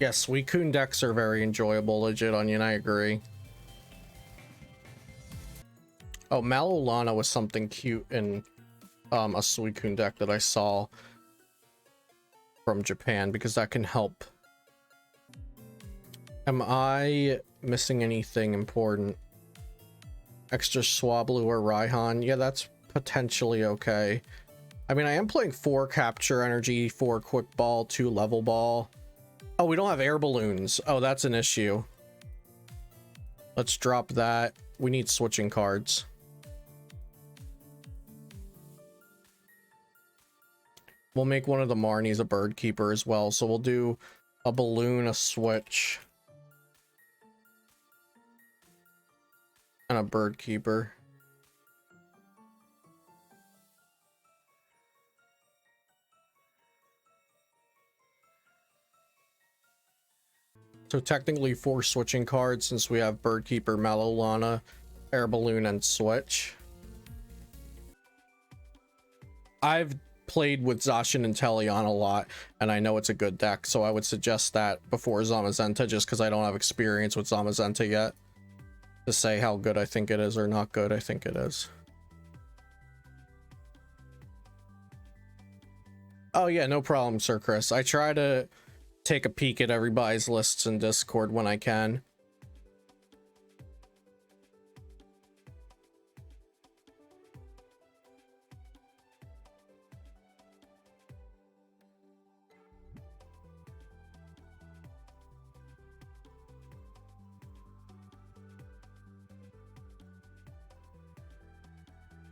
Yeah, Suicune decks are very enjoyable, legit Onion, I agree. Oh, Mallow Lana was something cute in a Suicune deck that I saw from Japan, because that can help. Am I missing anything important? Extra Swablu or Raihan? Yeah, that's potentially okay. I mean, I am playing 4 Capture Energy, 4 Quick Ball, 2 Level Ball. Oh, we don't have Air Balloons. Oh, that's an issue. Let's drop that. We need switching cards. We'll make one of the Marnies a Bird Keeper as well. So we'll do a Balloon, a Switch, and a Bird Keeper. So technically 4 switching cards, since we have Bird Keeper, Mallow Lana, Air Balloon, and Switch. I've played with Zacian and Teleon a lot, and I know it's a good deck, so I would suggest that before Zamazenta, just because I don't have experience with Zamazenta yet to say how good I think it is or not good I think it is. Oh yeah, no problem, Sir Chris. I try to take a peek at everybody's lists in Discord when I can.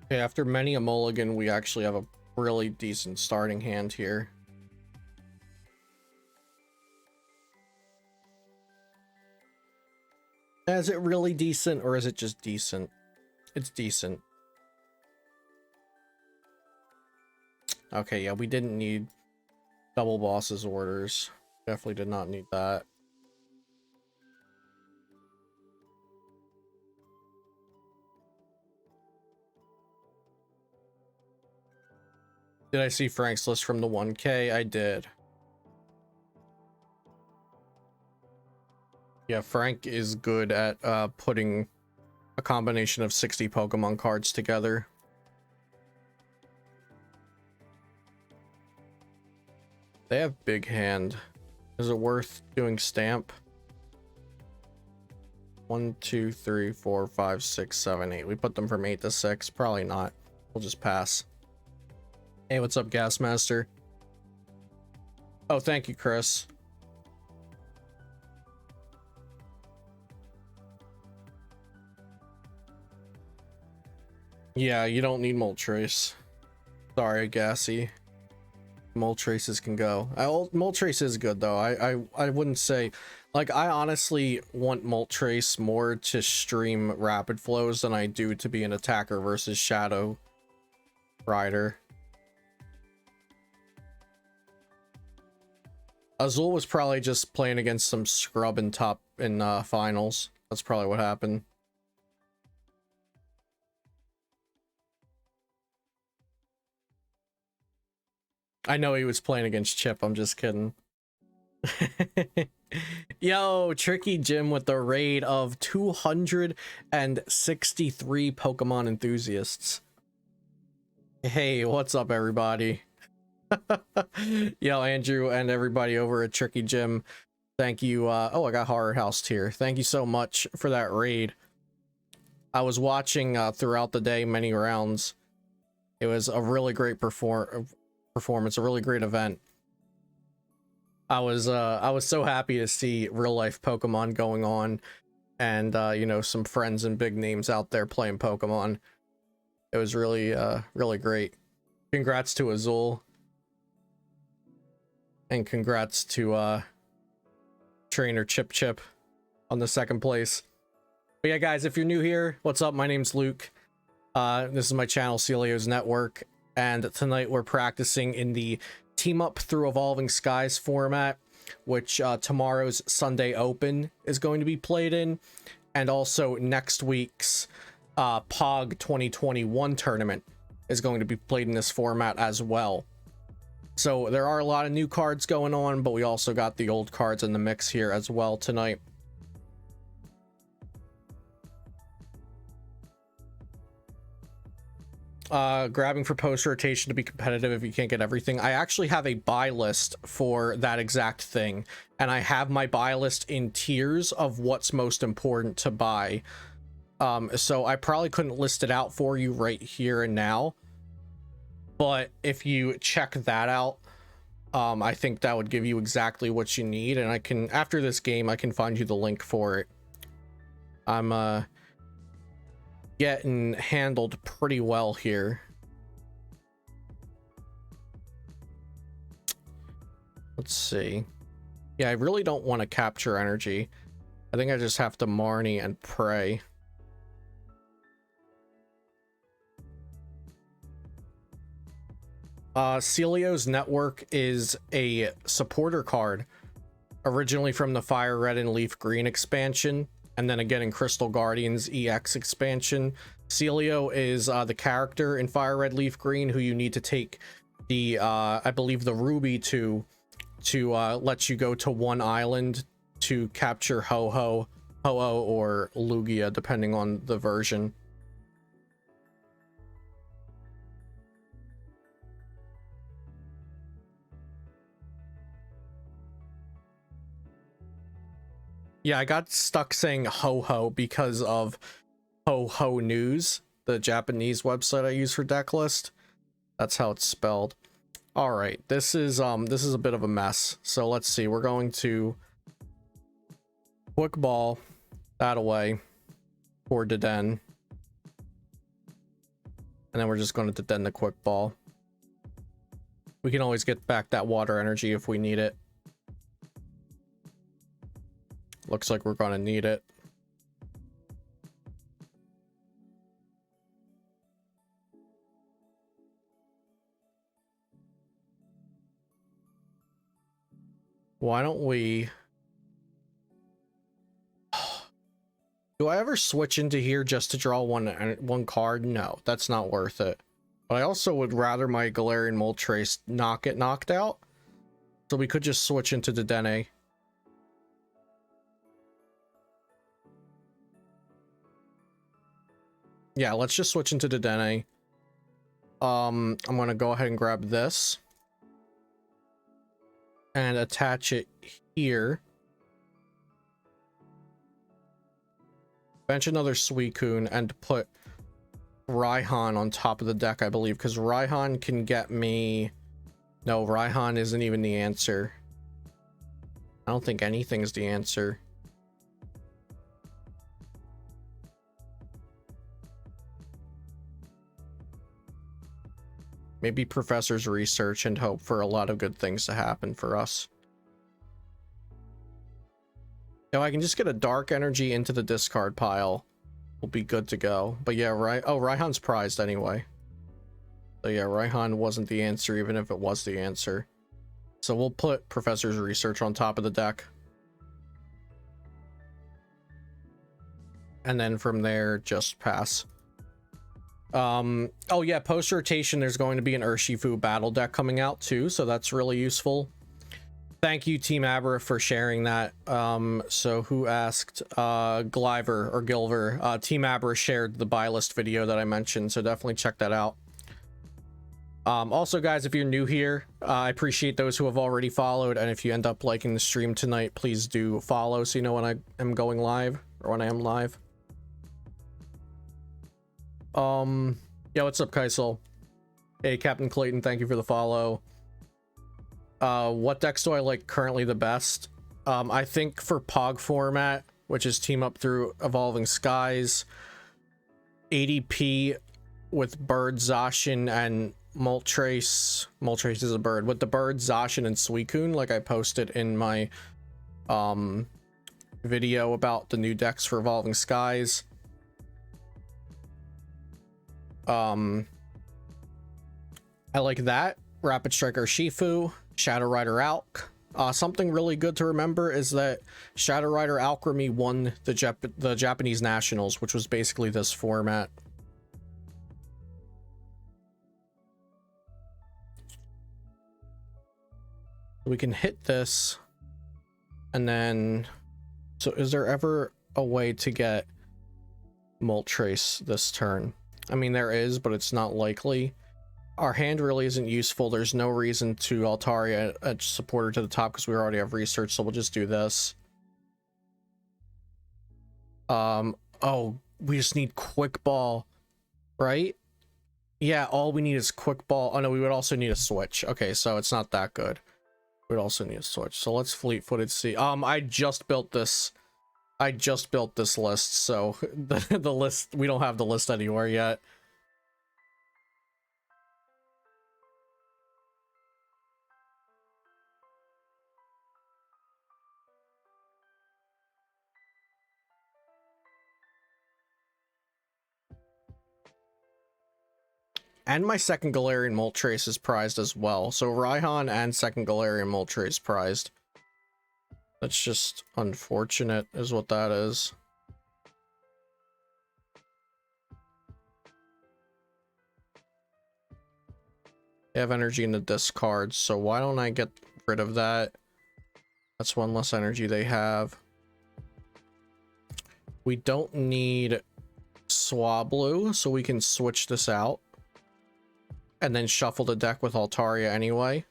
Okay, after many a mulligan, we actually have a really decent starting hand here. Is it really decent, or is it just decent? It's decent. Okay, yeah, we didn't need double boss's orders. Definitely did not need that. Did I see Frank's list from the 1K? I did. Yeah, Frank is good at putting a combination of 60 Pokemon cards together. They have big hand. Is it worth doing stamp? 1, 2, 3, 4, 5, 6, 7, 8. We put them from 8 to 6. Probably not. We'll just pass. Hey, what's up, Gasmaster? Oh, thank you, Chris. Yeah, you don't need Moltres. Sorry, Gassy. Moltres can go. Moltres is good though. I wouldn't say, like, I honestly want Moltres more to stream rapid flows than I do to be an attacker versus Shadow Rider. Azul was probably just playing against some scrub in finals. That's probably what happened. I know he was playing against Chip. I'm just kidding. Yo, Tricky Jim with the raid of 263 Pokemon enthusiasts. Hey, what's up, everybody? Yo, Andrew and everybody over at Tricky Jim, thank you. Oh, I got Horror House here. Thank you so much for that raid. I was watching throughout the day, many rounds. It was a really great performance, a really great event. I was so happy to see real life Pokemon going on, and you know, some friends and big names out there playing Pokemon. It was really really great. Congrats to Azul, and congrats to trainer Chip on the 2nd place. But yeah, guys, if you're new here, what's up? My name's Luke. This is my channel, Celio's Network, and tonight we're practicing in the Team Up Through Evolving Skies format, which tomorrow's Sunday Open is going to be played in, and also next week's POG 2021 tournament is going to be played in this format as well. So there are a lot of new cards going on, but we also got the old cards in the mix here as well tonight. Grabbing for post rotation to be competitive if you can't get everything. I actually have a buy list for that exact thing, and I have my buy list in tiers of what's most important to buy. So I probably couldn't list it out for you right here and now, but if you check that out, I think that would give you exactly what you need, and I can, after this game, I can find you the link for it. I'm getting handled pretty well here. Let's see. Yeah, I really don't want to capture energy. I think I just have to Marnie and pray. Celio's Network is a supporter card, originally from the Fire Red and Leaf Green expansion, and then again in Crystal Guardians EX expansion. Celio is the character in Fire Red Leaf Green who you need to take the I believe the Ruby to let you go to one island to capture Ho-Oh or Lugia, depending on the version. Yeah, I got stuck saying Ho-Ho because of Ho-Ho News, the Japanese website I use for deck list. That's how it's spelled. All right, this is a bit of a mess. So let's see. We're going to Quick Ball that away for Dedenne, and then we're just going to Dedenne the Quick Ball. We can always get back that water energy if we need it. Looks like we're gonna need it. Why don't we... Do I ever switch into here just to draw one card? No, that's not worth it. But I also would rather my Galarian Moltres not get knocked out. So we could just switch into Dedenne. Yeah, let's just switch into Dedenne. I'm gonna go ahead and grab this and attach it here. Bench another Suicune and put Raihan on top of the deck, I believe, because Raihan can get me... No, Raihan isn't even the answer. I don't think anything's the answer. Maybe Professor's research and hope for a lot of good things to happen for us. Now I can just get a dark energy into the discard pile. We'll be good to go. But yeah, right. Oh, Raihan's prized anyway. So yeah, Raihan wasn't the answer, even if it was the answer. So we'll put Professor's research on top of the deck. And then from there, just pass. Oh yeah, post rotation there's going to be an Urshifu battle deck coming out too, so that's really useful. Thank you Team Abra for sharing that. So who asked? Gliver or Gilver. Team Abra shared the buy list video that I mentioned, so definitely check that out. Also guys, if you're new here, I appreciate those who have already followed, and if you end up liking the stream tonight, please do follow so you know when I am going live or when I am live. Yeah, what's up, Kaisel? Hey, Captain Clayton, thank you for the follow. What decks do I like currently the best? I think for POG format, which is team up through Evolving Skies, ADP with Bird, Zacian, and Moltres. Moltres is a bird. With the Bird, Zacian, and Suicune, like I posted in my video about the new decks for Evolving Skies. I like that. Rapid Striker Shifu, Shadow Rider Alk. Something really good to remember is that Shadow Rider Alchemy won the Japanese Nationals, which was basically this format. We can hit this, and then, so is there ever a way to get Moltres this turn? I mean, there is, but it's not likely. Our hand really isn't useful. There's no reason to Altaria a supporter to the top because we already have research, so we'll just do this. Oh, we just need Quick Ball, right? Yeah, all we need is Quick Ball. Oh no, we would also need a switch. Okay, so it's not that good. We'd also need a switch. So let's fleet-footed see. I just built this. I just built this list, so the list, we don't have the list anywhere yet. And my second Galarian Moltres is prized as well. So Raihan and second Galarian Moltres prized. That's just unfortunate is what that is. They have energy in the discard, so why don't I get rid of that? That's one less energy they have. We don't need Swablu, so we can switch this out. And then shuffle the deck with Altaria anyway.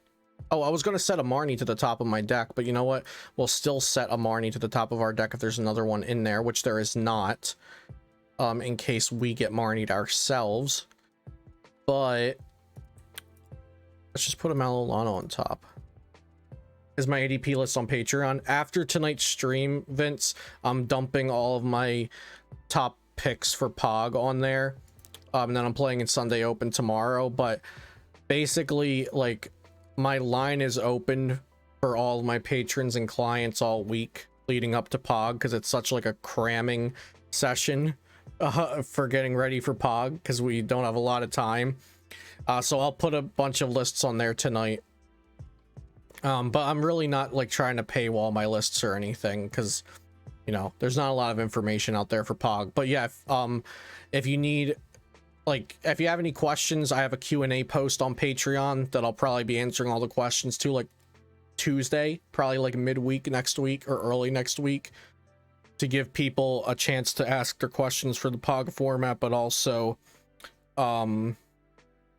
Oh, I was going to set a Marnie to the top of my deck, but you know what? We'll still set a Marnie to the top of our deck if there's another one in there, which there is not. In case we get Marnied ourselves. But let's just put a Mallow Lana on top. Is my ADP list on Patreon. After tonight's stream, Vince, I'm dumping all of my top picks for Pog on there. And then I'm playing in Sunday Open tomorrow, but basically, like, my line is open for all of my patrons and clients all week leading up to Pog, because it's such like a cramming session for getting ready for Pog, because we don't have a lot of time. So I'll put a bunch of lists on there tonight. But I'm really not like trying to paywall my lists or anything, because, you know, there's not a lot of information out there for Pog. But yeah, if you need... Like, if you have any questions, I have a Q&A post on Patreon that I'll probably be answering all the questions to, like, Tuesday, probably like midweek next week or early next week, to give people a chance to ask their questions for the POG format, but also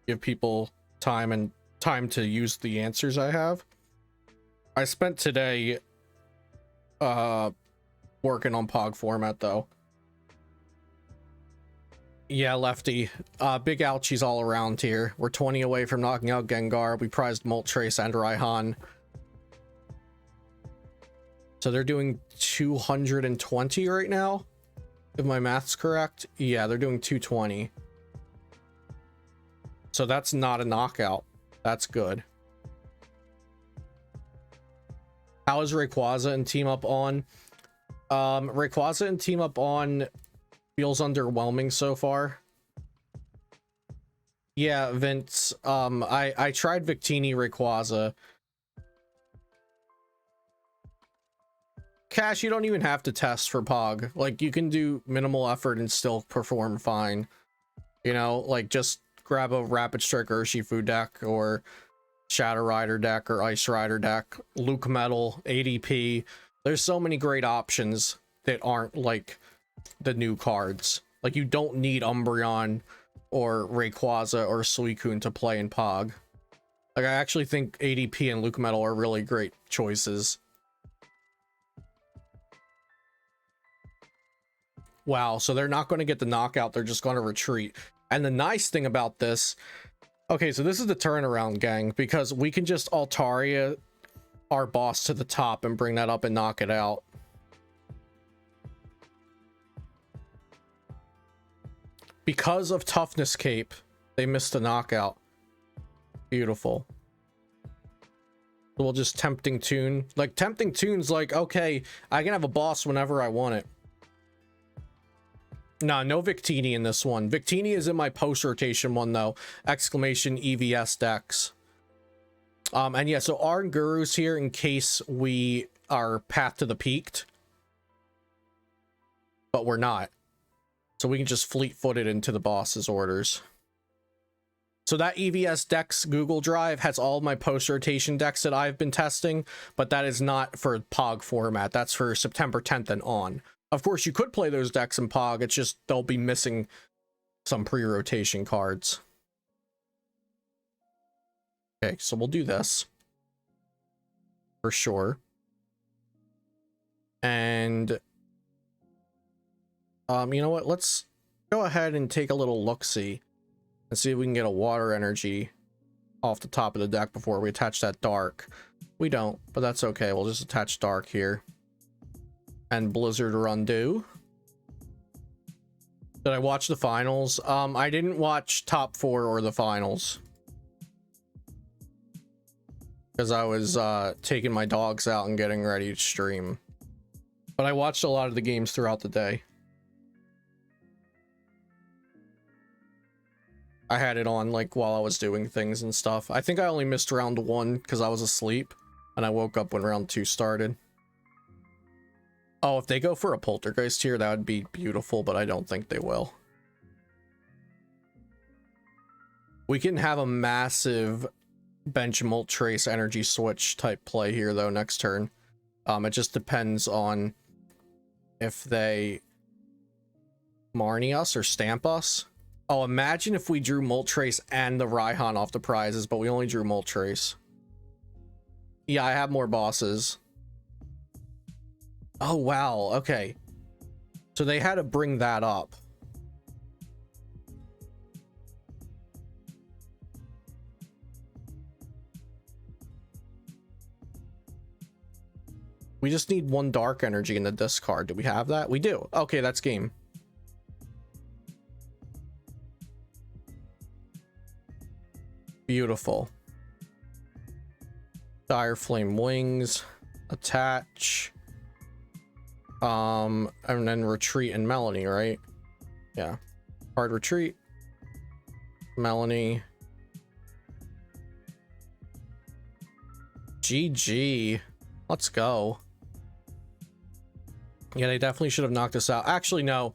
give people time to use the answers I have. I spent today working on POG format, though. Yeah, Lefty. Big ouchies all around here. We're 20 away from knocking out Gengar. We prized Moltres and Raihan. So they're doing 220 right now, if my math's correct. Yeah, they're doing 220. So that's not a knockout. That's good. How is Rayquaza and Team Up On? Rayquaza and Team Up On feels underwhelming so far. Yeah, Vince. I tried Victini Rayquaza. Cash, you don't even have to test for Pog. Like, you can do minimal effort and still perform fine. You know, like, just grab a Rapid Strike Urshifu deck, or Shadow Rider deck, or Ice Rider deck, Luke Metal, ADP. There's so many great options that aren't like the new cards. Like, you don't need Umbreon or Rayquaza or Suicune to play in Pog. Like, I actually think ADP and Luke Metal are really great choices. Wow, so they're not going to get the knockout, they're just going to retreat. And the nice thing about this, okay, so this is the turnaround, gang, because we can just Altaria our boss to the top and bring that up and knock it out. Because of Toughness Cape, they missed the knockout. Beautiful. So we'll just Tempting Tune. Like, Tempting Tune's like, okay, I can have a boss whenever I want it. Nah, no Victini in this one. Victini is in my post-rotation one, though. Exclamation EVS decks. And yeah, so Oranguru's here in case we are Path to the Peaked. But we're not. So we can just fleet-foot it into the boss's orders. So that EVS decks Google Drive has all my post-rotation decks that I've been testing, but that is not for POG format. That's for September 10th and on. Of course, you could play those decks in POG. It's just they'll be missing some pre-rotation cards. Okay, so we'll do this for sure. And you know what? Let's go ahead and take a little look-see and see if we can get a water energy off the top of the deck before we attach that dark. We don't, but that's okay. We'll just attach dark here. And Blizzard Undo. Did I watch the finals? I didn't watch top 4 or the finals. Because I was taking my dogs out and getting ready to stream. But I watched a lot of the games throughout the day. I had it on like while I was doing things and stuff. I think I only missed round 1 because I was asleep. And I woke up when round 2 started. Oh, if they go for a Poltergeist here, that would be beautiful, but I don't think they will. We can have a massive bench Moltres Energy Switch type play here, though, next turn. It just depends on if they Marnie us or stamp us. Oh, imagine if we drew Moltres and the Raihan off the prizes, but we only drew Moltres. Yeah, I have more bosses. Oh, wow. Okay. So they had to bring that up. We just need 1 dark energy in the discard. Do we have that? We do. Okay, that's game. Beautiful. Dire Flame Wings. Attach. And then retreat and Melony, right? Yeah. Hard retreat. Melony. GG. Let's go. Yeah, they definitely should have knocked us out. Actually, no.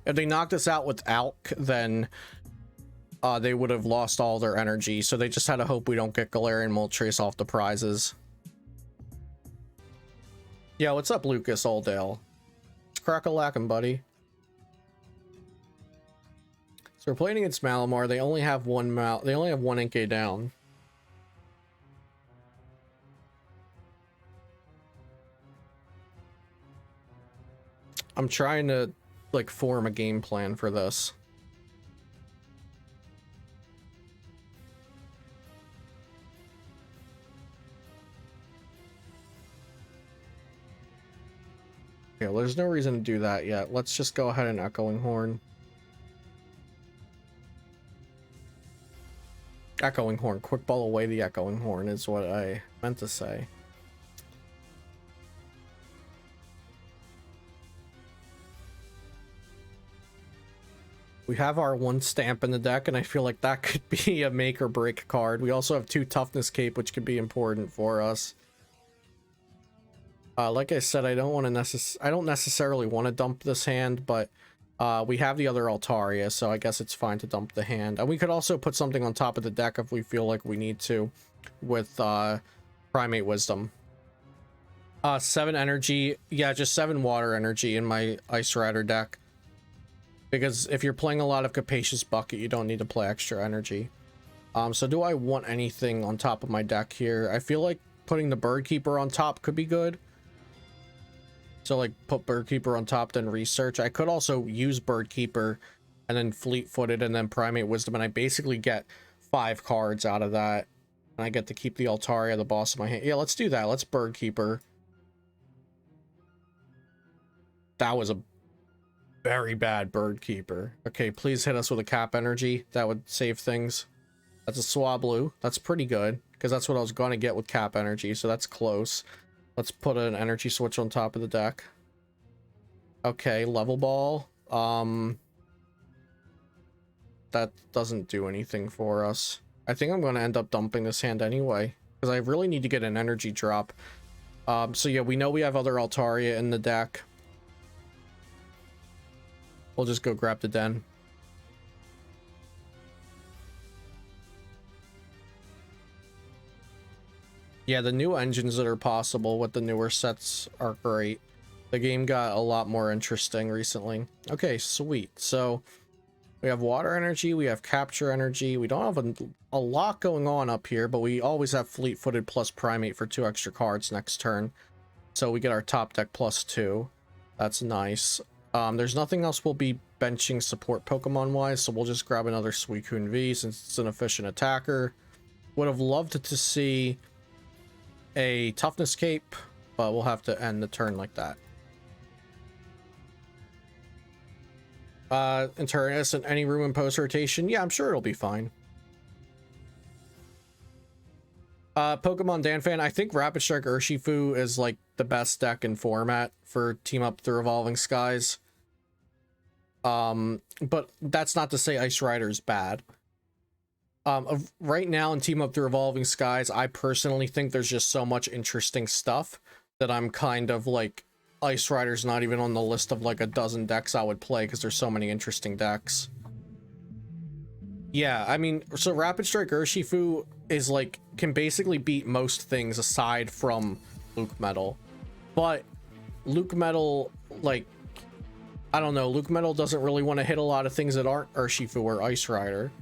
If they knocked us out with Alk, then they would have lost all their energy. So they just had to hope we don't get Galarian Moltres off the prizes. Yeah, what's up, Lucas Oldale? It's crack-a-lackin', buddy. So we're playing against Malamar. They only have one NK down. I'm trying to like form a game plan for this. Yeah, well, there's no reason to do that yet. Let's just go ahead and Echoing Horn. Echoing Horn. Quick ball away the Echoing Horn is what I meant to say. We have our 1 stamp in the deck, and I feel like that could be a make or break card. We also have 2 toughness cape, which could be important for us. Like I said, I don't necessarily want to dump this hand, but we have the other Altaria, so I guess it's fine to dump the hand. And we could also put something on top of the deck if we feel like we need to, with Primate Wisdom. 7 energy, yeah, just 7 water energy in my Ice Rider deck. Because if you're playing a lot of Capacious Bucket, you don't need to play extra energy. So do I want anything on top of my deck here? I feel like putting the Bird Keeper on top could be good. So like put Bird Keeper on top, then research. I could also use Bird Keeper and then Fleet-footed and then Primate Wisdom, and I basically get 5 cards out of that. And I get to keep the Altaria, the boss, in my hand. Yeah, let's do that. Let's Bird Keeper. That was a very bad Bird Keeper. Okay, please hit us with a Cap energy. That would save things. That's a Swablu. That's pretty good, because that's what I was going to get with Cap energy, so that's close. Let's put an energy switch on top of the deck. Okay, Level Ball. That doesn't do anything for us. I think I'm going to end up dumping this hand anyway, because I really need to get an energy drop. So yeah, we know we have other Altaria in the deck. We'll just go grab the Den. Yeah, the new engines that are possible with the newer sets are great. The game got a lot more interesting recently. Okay, sweet. So we have water energy, we have capture energy. We don't have a lot going on up here, but we always have fleet-footed plus primate for 2 extra cards next turn. So we get our top deck +2. That's nice. There's nothing else we'll be benching support Pokemon wise, so we'll just grab another Suicune V since it's an efficient attacker. Would have loved to see a toughness cape, but we'll have to end the turn like that. Interus in any room in post rotation. Yeah, I'm sure it'll be fine. Pokemon Dan-Fan, I think Rapid Strike Urshifu is like the best deck in format for Team Up the Revolving Skies. But that's not to say Ice Rider's bad. Right now in Team Up the Revolving Skies, I personally think there's just so much interesting stuff that I'm kind of like, Ice Rider's not even on the list of like a dozen decks I would play because there's so many interesting decks. Yeah, I mean, so Rapid Strike Urshifu is like, can basically beat most things aside from Luke Metal. But Luke Metal, like, I don't know, Luke Metal doesn't really want to hit a lot of things that aren't Urshifu or Ice Rider.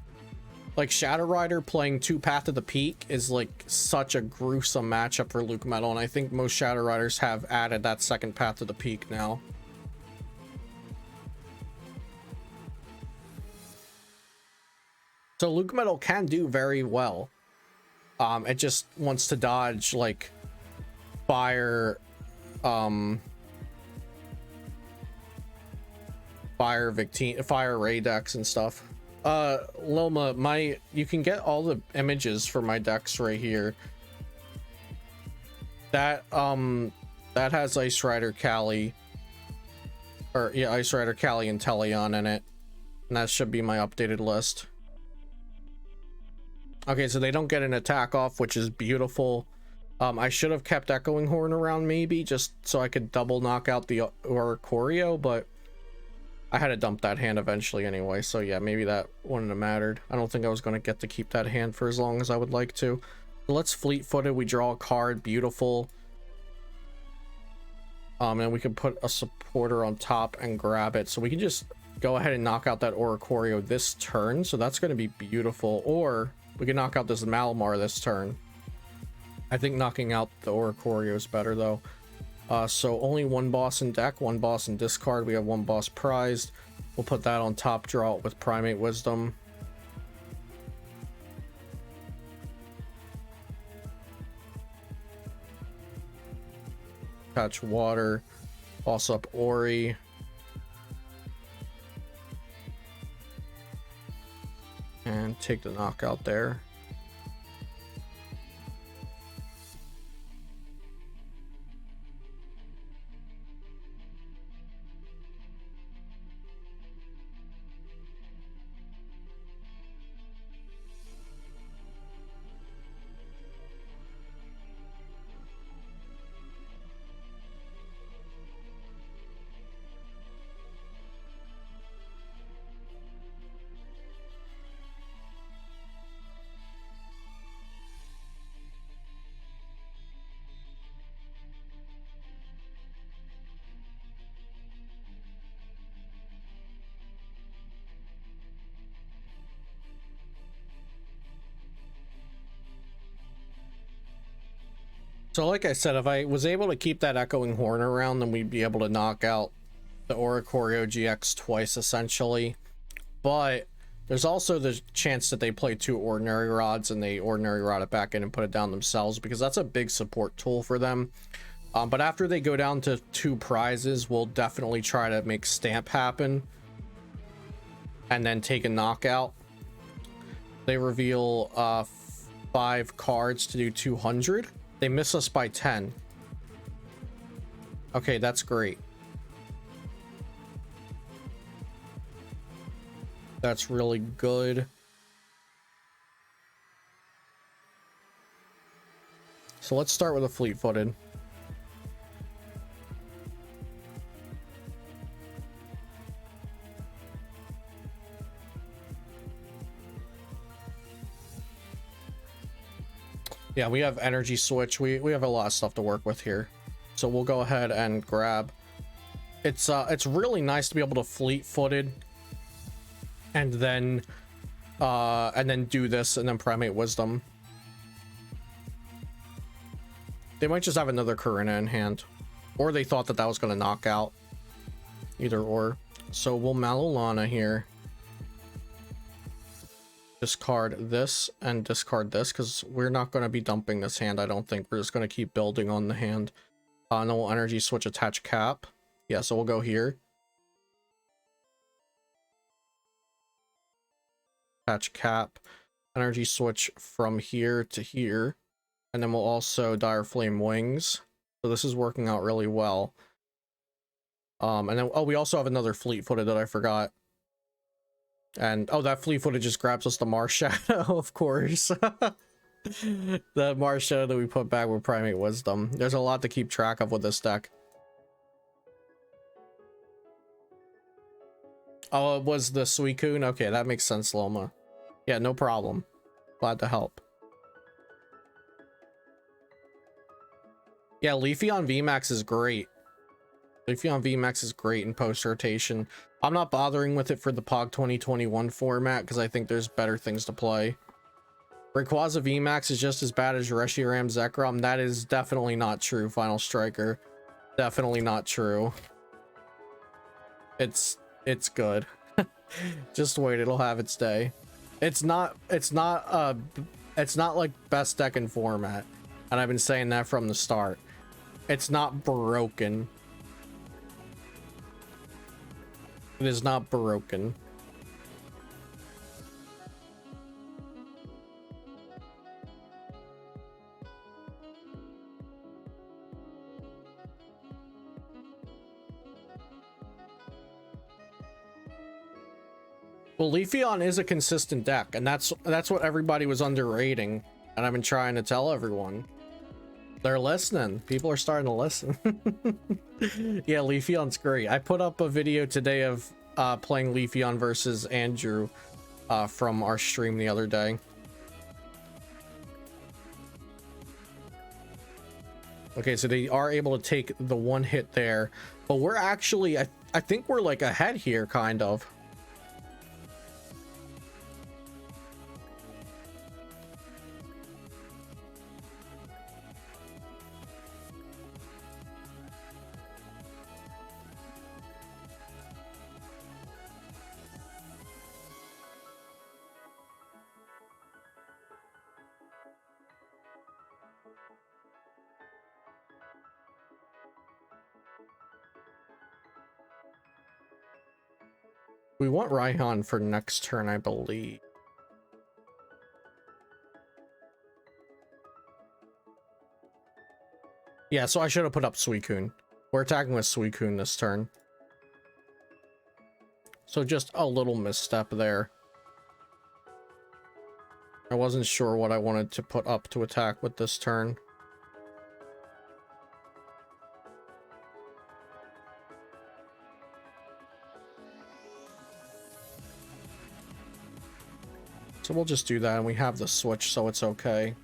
Like, Shadow Rider playing 2 Path to the Peak is like such a gruesome matchup for Luke Metal, and I think most Shadow Riders have added that second Path to the Peak now. So Luke Metal can do very well. It just wants to dodge like fire fire ray decks and stuff. Lilma, you can get all the images for my decks right here. That has Ice Rider Callie, or yeah, Ice Rider Callie and Teleon in it, and that should be my updated list. Okay, so they don't get an attack off, which is beautiful. I should have kept Echoing Horn around maybe just so I could double knock out the Oricorio, but I had to dump that hand eventually anyway, so yeah, maybe that wouldn't have mattered. I don't think I was going to get to keep that hand for as long as I would like to. Let's fleet-footed. We draw a card. Beautiful. And we can put a supporter on top and grab it. So we can just go ahead and knock out that Oricorio this turn. So that's going to be beautiful. Or we can knock out this Malamar this turn. I think knocking out the Oricorio is better, though. So only 1 boss in deck, 1 boss in discard. We have 1 boss prized. We'll put that on top, draw it with Primate Wisdom. Catch water. Boss up Ori. And take the knockout there. So like I said, if I was able to keep that Echoing Horn around, then we'd be able to knock out the Oricorio GX twice, essentially. But there's also the chance that they play 2 Ordinary Rods and they Ordinary Rod it back in and put it down themselves, because that's a big support tool for them. But after they go down to 2 prizes, we'll definitely try to make Stamp happen and then take a knockout. They reveal 5 cards to do 200. They miss us by 10. Okay, that's great. That's really good. So let's start with a fleet-footed. Yeah, we have Energy Switch. We have a lot of stuff to work with here. So we'll go ahead and grab. It's really nice to be able to fleet-footed and then do this and then Primate Wisdom. They might just have another Karina in hand, or they thought that that was going to knock out. Either or. So we'll Mallow Lana here. Discard this and discard this because we're not going to be dumping this hand. I don't think we're just going to keep building on the hand. And then we'll Energy Switch, attach Cap. Yeah, so we'll go here. Attach Cap. Energy Switch from here to here. And then we'll also Dire Flame Wings. So this is working out really well. And then, oh, we also have another Fleet-Footed that I forgot. And, oh, that Fleet-Footed just grabs us the Marshadow, of course. The Marshadow that we put back with Primate Wisdom. There's a lot to keep track of with this deck. Oh, it was the Suicune? Okay, that makes sense, Loma. Yeah, no problem. Glad to help. Yeah, Leafeon VMAX is great. Leafeon VMAX is great in post-rotation. I'm not bothering with it for the POG 2021 format because I think there's better things to play. Rayquaza VMAX is just as bad as Reshiram Zekrom. That is definitely not true, Final Striker. Definitely not true. It's good. Just wait, it'll have its day. It's not like best deck in format. And I've been saying that from the start. It's not broken. It is not broken. Well, Leafeon is a consistent deck, and that's what everybody was underrating, and I've been trying to tell everyone. They're listening. People are starting to listen. Yeah, Leafeon's great. I put up a video today of playing Leafeon versus Andrew from our stream the other day. Okay, so they are able to take the one hit there, but we're actually, I think we're like ahead here, kind of. We want Raihan for next turn, I believe. Yeah, so I should have put up Suicune. We're attacking with Suicune this turn. So just a little misstep there. I wasn't sure what I wanted to put up to attack with this turn. So we'll just do that, and we have the switch, so it's okay.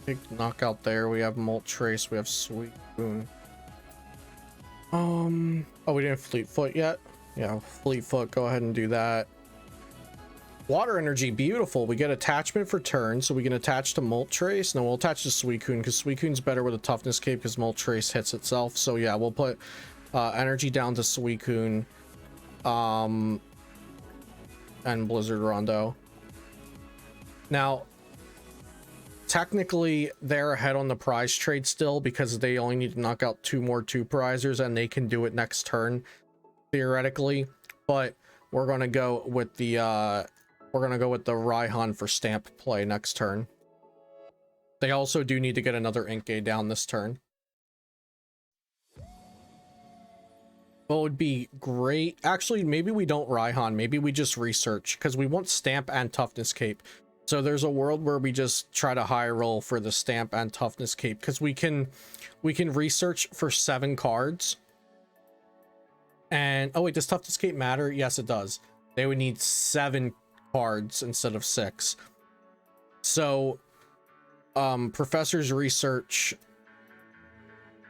Big knockout there. We have Moltres, we have Suicune. Oh, we didn't Fleetfoot yet? Yeah, Fleetfoot, go ahead and do that. Water Energy, beautiful. We get attachment for turn, so we can attach to Moltres. No, we'll attach to Suicune, because Suicune's better with a Toughness Cape, because Moltres hits itself. So yeah, we'll put energy down to Suicune. And Blizzard Rondo. Now, technically, they're ahead on the prize trade still, because they only need to knock out 2 more 2-prizers, and they can do it next turn, theoretically. But we're gonna go with the Raihan for stamp play next turn. They also do need to get another Inkay down this turn. What would be great, actually, maybe we don't Raihan, maybe we just research, because we want stamp and toughness cape. So there's a world where we just try to high roll for the stamp and toughness cape, because we can research for 7 cards. And oh wait, does Tough Escape matter? Yes, it does. They would need 7 cards instead of 6. So Professor's Research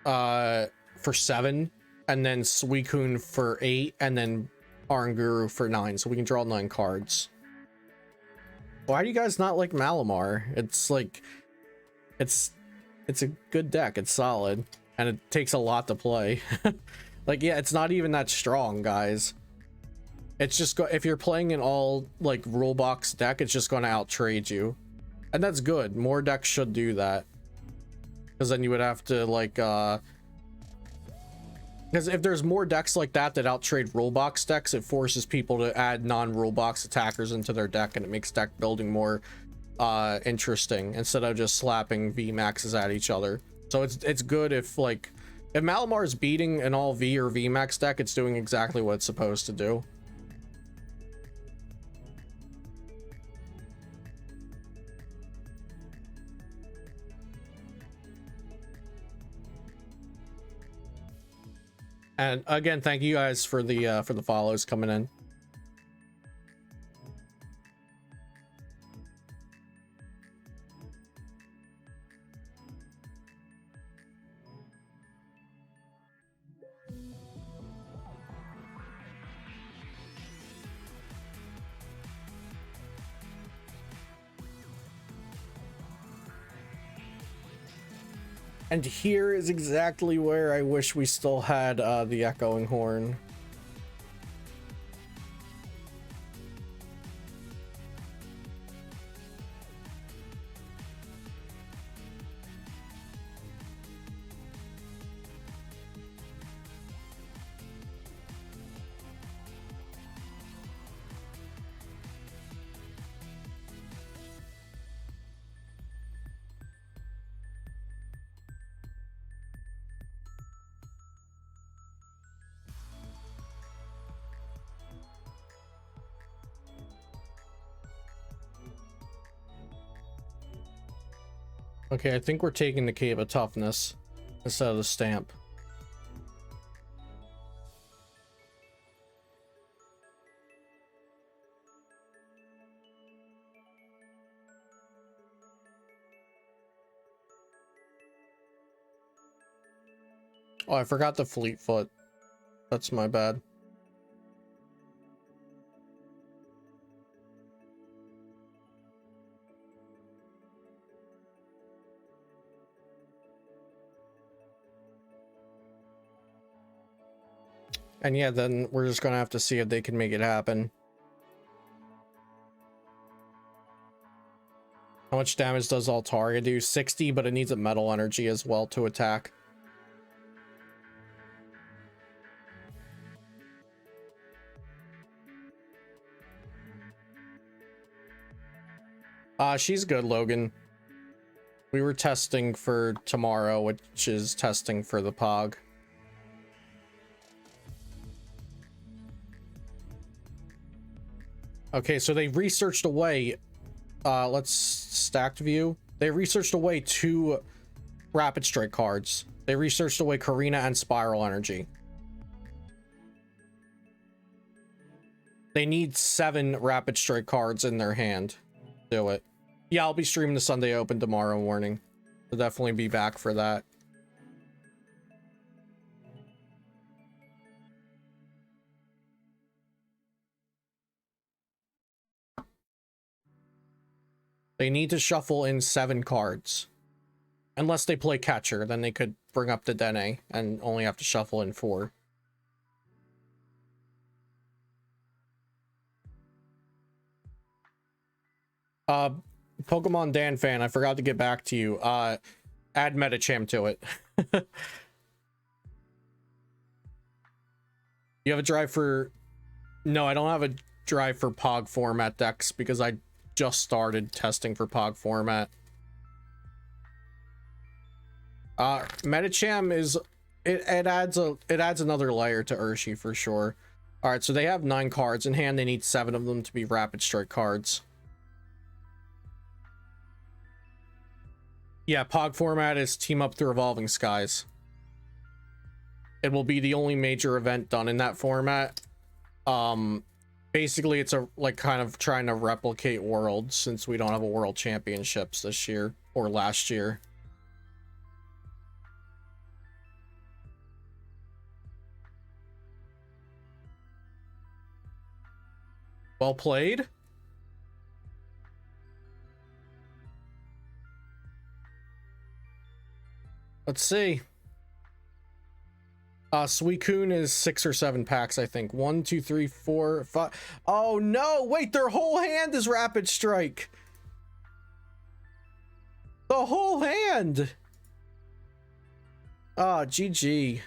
for 7, and then Suicune for 8, and then Oranguru for 9. So we can draw 9 cards. Why do you guys not like Malamar? It's like it's a good deck. It's solid, and it takes a lot to play. Like, yeah, it's not even that strong, guys. It's just if you're playing an all like rule box deck, it's just going to out trade you, and that's good. More decks should do that, because then you would have to like because if there's more decks like that that out trade rule box decks, it forces people to add non-rule box attackers into their deck, and it makes deck building more interesting instead of just slapping V maxes at each other. So it's good if like if Malamar is beating an all V or V max deck, it's doing exactly what it's supposed to do. And again, thank you guys for the follows coming in. And here is exactly where I wish we still had the Echoing Horn. Okay, I think we're taking the Cape of Toughness instead of the stamp. Oh, I forgot the Fleetfoot. That's my bad. And yeah, then we're just gonna have to see if they can make it happen. How much damage does Altaria do? 60, but it needs a metal energy as well to attack. She's good, Logan. We were testing for tomorrow, which is testing for the Pog. Okay, so they researched away, let's stacked view. They researched away 2 Rapid Strike cards. They researched away Karina and Spiral Energy. They need 7 Rapid Strike cards in their hand. Do it. Yeah, I'll be streaming the Sunday Open tomorrow morning. I'll definitely be back for that. They need to shuffle in 7 cards. Unless they play catcher, then they could bring up the Dedenne and only have to shuffle in 4. Pokemon Dan fan, I forgot to get back to you. Add Medicham to it. You have a drive for... No, I don't have a drive for Pog format decks because I just started testing for Pog format. Medicham is... It adds another layer to Urshi for sure. Alright, so they have 9 cards in hand. They need 7 of them to be Rapid Strike cards. Yeah, Pog format is team up through Evolving Skies. It will be the only major event done in that format. Basically it's a like kind of trying to replicate Worlds, since we don't have a World Championships this year or last year. Well played. Let's see. Suicune is 6 or 7 packs, I think. 1, 2, 3, 4, 5. Oh no! Wait, their whole hand is Rapid Strike. The whole hand. Ah, GG.